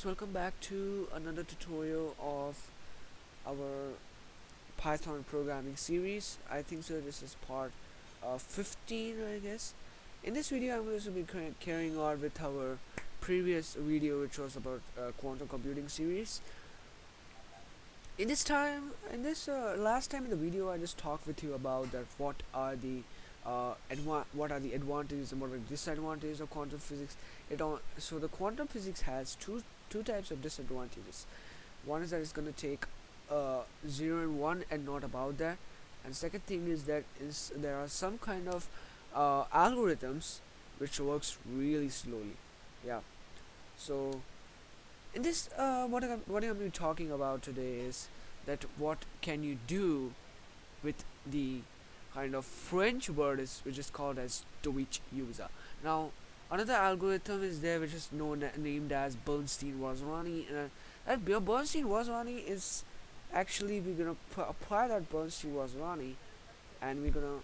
guys, welcome back to another tutorial of our Python programming series. I think so this is part 15, I guess. In this video I'm going to be carrying on with our previous video, which was about quantum computing series. In this last time in the video, I just talked with you about that what are the advantages and what are the disadvantages of quantum physics. So the quantum physics has two types of disadvantages. One is that it's going to take 0 and 1 and not about that, and second thing is that there are some kind of algorithms which works really slowly. Yeah. So in this what I'm going to be talking about today is that what can you do with the kind of French word which is called as Deutsch user. Now another algorithm is there which is named as Bernstein-Wasserani, and that Bernstein-Wasserani is actually, we're gonna apply that Bernstein-Wasserani and we're gonna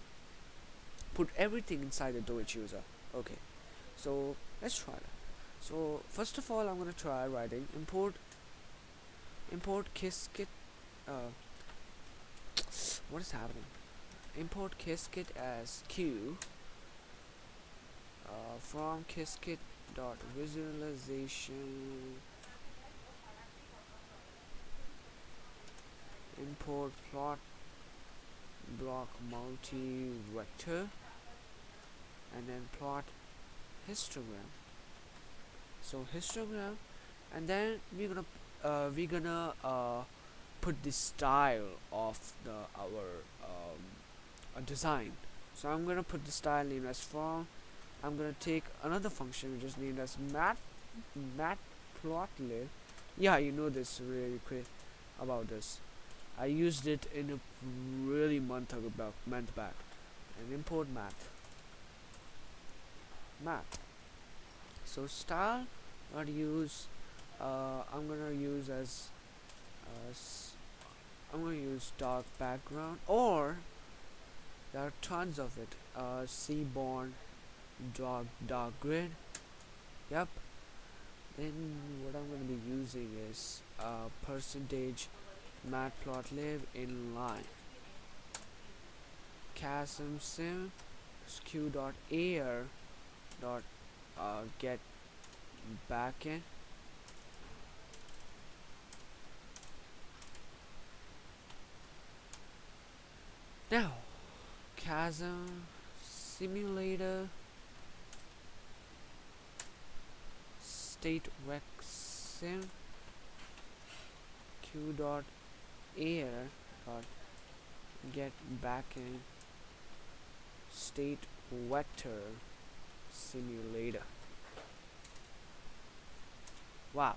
put everything inside the Deutsch user. Okay, so let's try that. So first of all, I'm gonna try writing import Qiskit. What is happening? Import Qiskit as Q from Qiskit dot visualization. Import plot block multi-vector and then plot histogram. So histogram, and then we're gonna put the style of our design. So I'm gonna put the style name as from. I'm gonna take another function which is named as matplotlib. Yeah, you know this really quick about this. I used it in a really month back. And import math. So style I'd use. I'm gonna use as I'm gonna use dark background, or there are tons of it. Seaborn dark grid. Yep. Then what I'm gonna be using is percentage matplotlib inline chasm sim skew dot air dot get backend. Now chasm simulator state rec sim q dot air dot get backend state vector simulator. Wow,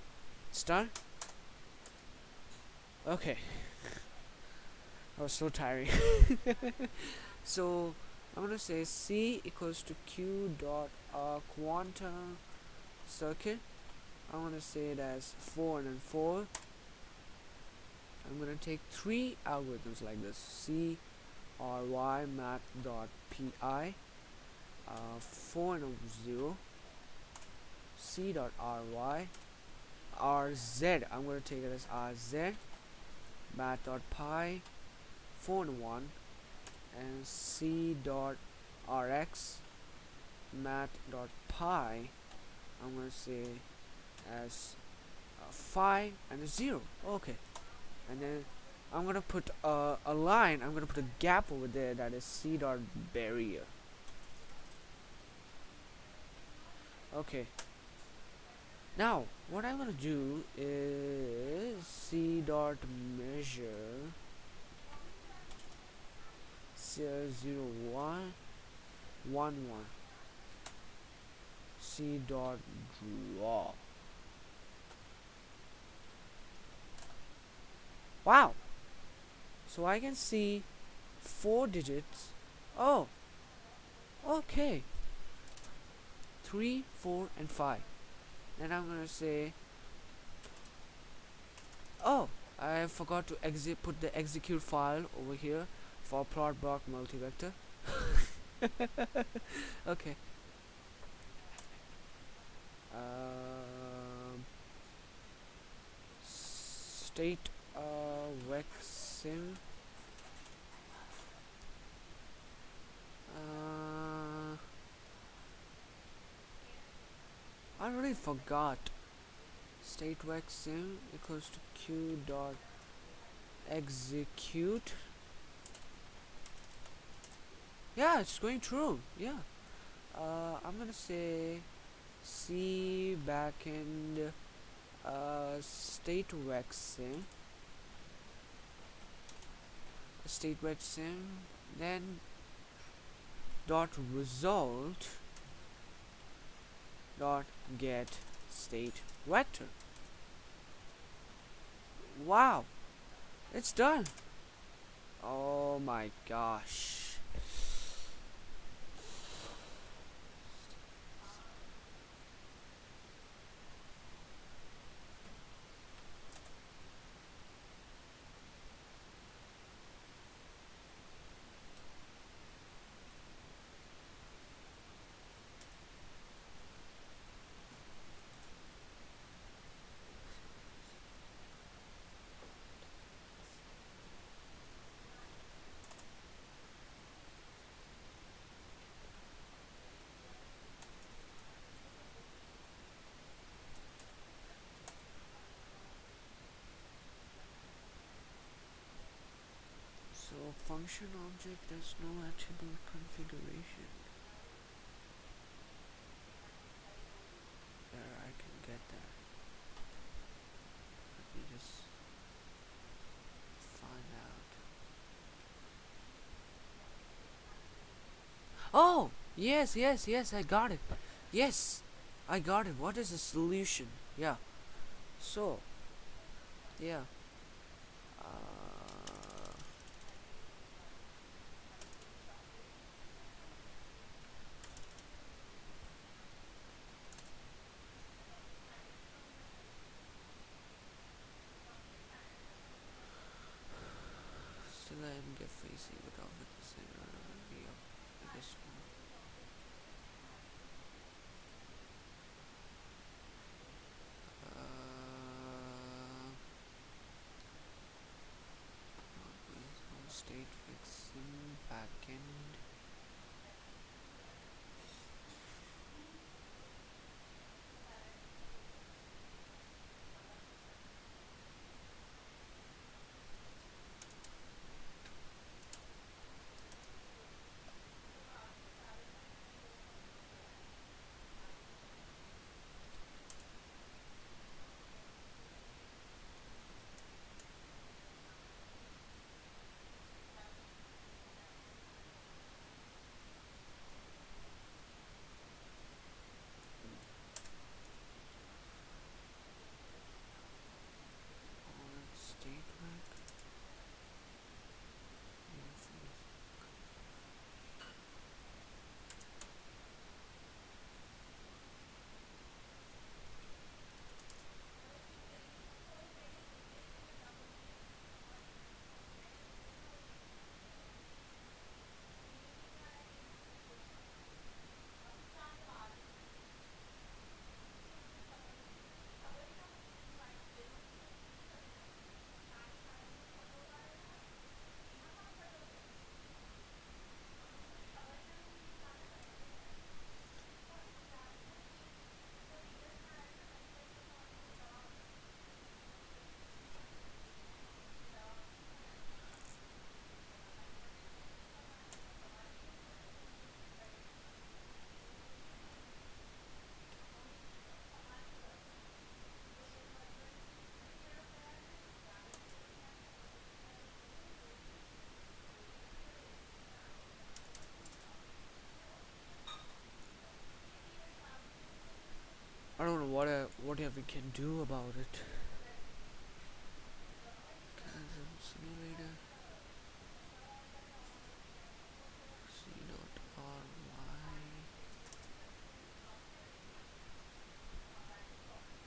it's done. Okay. I was so tiring. So I'm gonna say C equals to Q dot quantum circuit. I'm gonna say it as 4 and then 4. I'm gonna take 3 algorithms like this: C R Y math dot pi 4 and 0, C dot ry rz. I'm gonna take it as rz math dot pi 4 and 1, and C dot rx math dot pi I'm gonna say as 5 and a 0. Okay, and then I'm gonna put a line. I'm gonna put a gap over there, that is C dot barrier. Okay, now what I'm gonna do is C dot measure 0 1 C dot draw. Wow, so I can see 4 digits. Oh, okay, 3 4 and 5. Then I'm gonna say, oh, I forgot to put the execute file over here for plot block multi-vector. Okay. state vaccine. uh, I already forgot. State vaccine equals to q dot execute. Yeah, it's going through. Yeah. I'm gonna say C backend state vaccine. State vaccine. Then dot result dot get state vector. Wow, it's done. Oh my gosh. So function object, there's no attribute configuration. There, I can get that. Let me just find out. Oh, yes, yes, yes, I got it. Yes, I got it. What is the solution? Yeah. So, yeah. Uh, Still I am get facing without witnessing biggest one. State fixing backend. State rank. I don't know what we can do about it. Chasm simulator. C dot R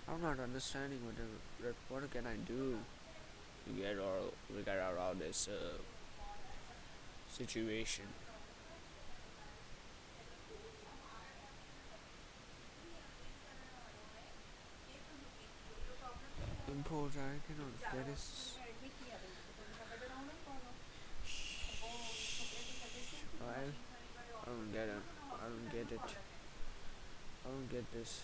Y. I'm not understanding what can I do to get out of this situation. Import code I cannot get is I don't get it. I don't get it. I don't get this.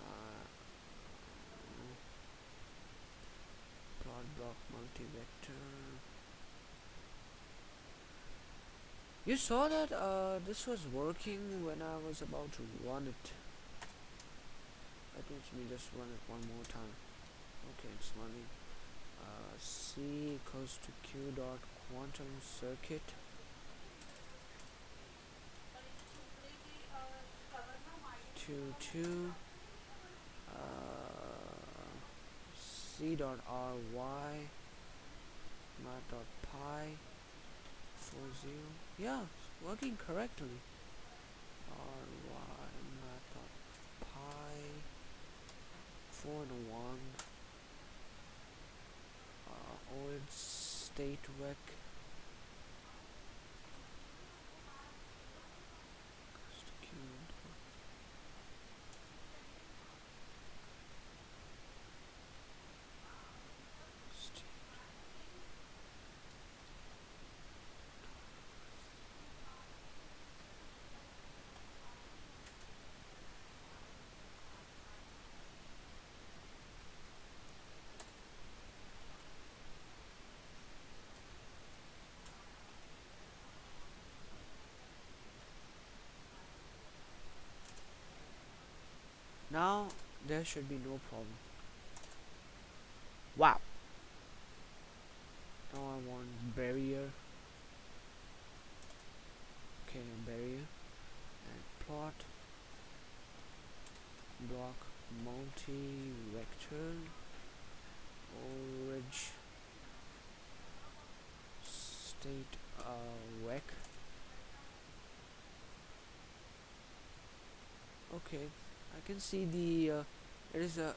Uh, plot block multi-vector. You saw that this was working when I was about to run it. Let me just run it one more time. Okay, it's running. C equals to Q dot quantum circuit. Two C dot ry mat dot pi 40. Yeah, it's working correctly. Ry mat dot pi 4 and 1. Old state rec. Now there should be no problem. Wow. Now I want barrier. Okay, barrier and plot block multi-vector orange state rec. Okay, I can see the it is a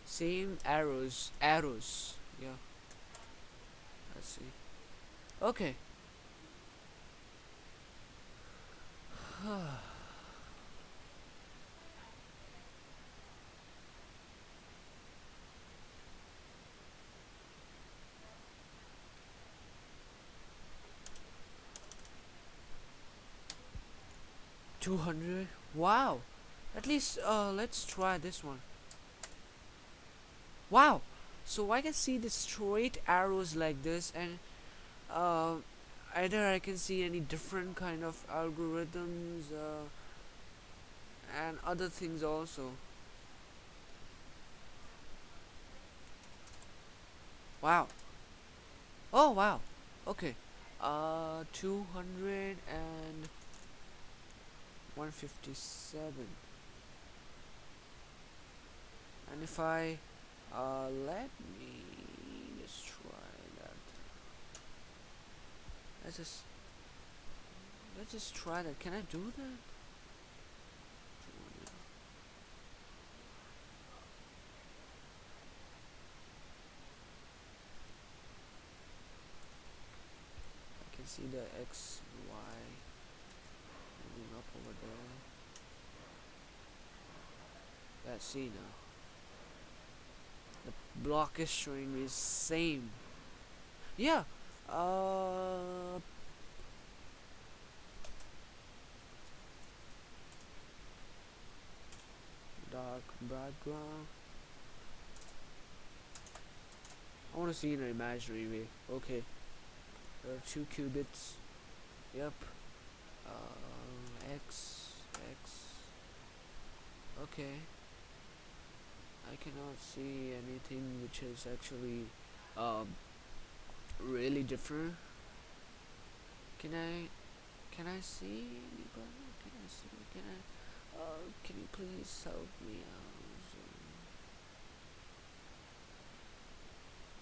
same arrows. Yeah, let's see. Okay. 200. Wow. At least let's try this one. Wow. So I can see the straight arrows like this, and uh, either I can see any different kind of algorithms and other things also. Wow. Oh wow. Okay. 200 and 157. And if I let me just try that. Let's just try that. Can I do that? I can see the X, Y moving up over there. Let's see now. The block is showing me same. Yeah. Dark background. I want to see in an imaginary way. Okay. There are 2 qubits. Yep. X. Okay. I cannot see anything which is actually really different. Can I see anybody? Can you please help me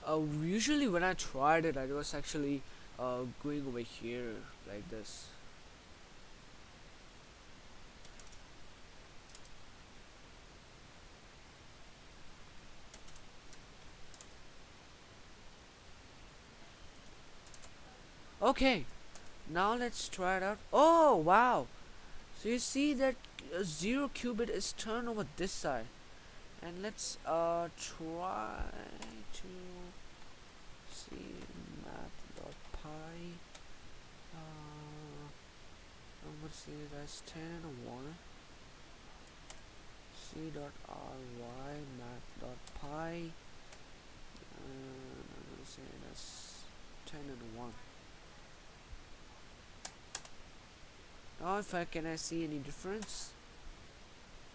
out? Usually when I tried it, I was actually going over here like this. Okay, now let's try it out. Oh wow, so you see that 0 qubit is turned over this side, and let's try to see math.py. I'm gonna say it as 10 and 1. C.ry math.py. I'm gonna say it as 10 and 1. Now if I can I see any difference?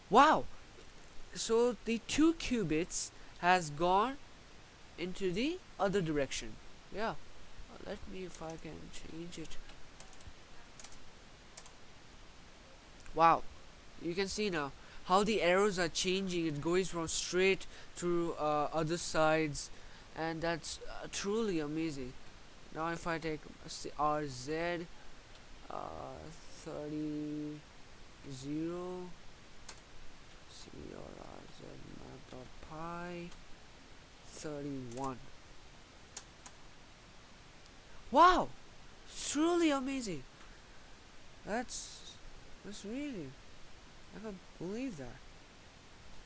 Wow! So the 2 qubits has gone into the other direction. Yeah. Let me if I can change it. Wow. You can see now how the arrows are changing. It goes from straight to other sides, and that's truly amazing. Now if I take RZ 30 0 C or RZ math.py 31. Wow, truly amazing. That's really, I can't believe that.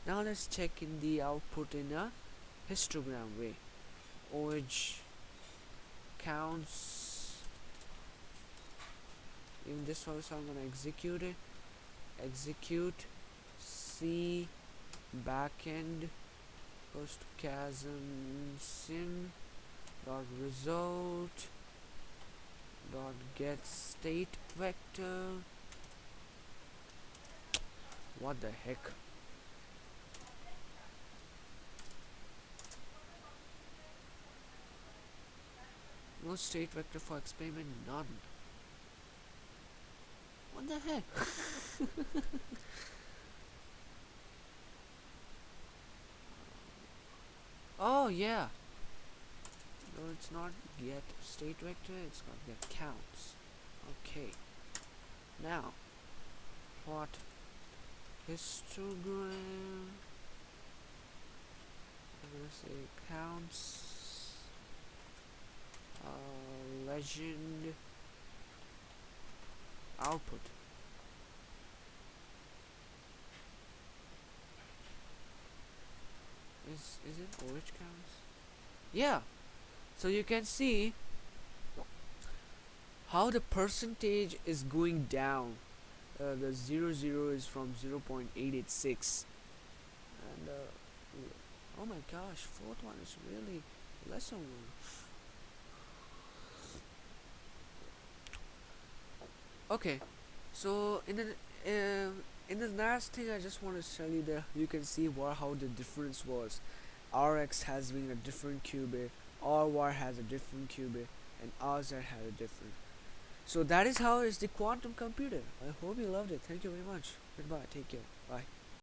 Now let's check in the output in a histogram way. OH counts. In this one, so I'm gonna execute it. Execute C backend goes to chasm sim dot result dot get state vector. What the heck? No state vector for experiment, none. What the heck? Oh yeah. No, it's not get state vector, it's got get counts. Okay. Now, plot histogram. I'm gonna say counts. Legend output. Is it OH counts? Yeah. So you can see how the percentage is going down. The 00 is from 0.886, and oh my gosh, fourth one is really lesser one. Okay, so in the last thing, I just want to tell you that you can see how the difference was. RX has been a different qubit, RY has a different qubit, and RZ had a different. So that is how is the quantum computer. I hope you loved it. Thank you very much. Goodbye. Take care. Bye.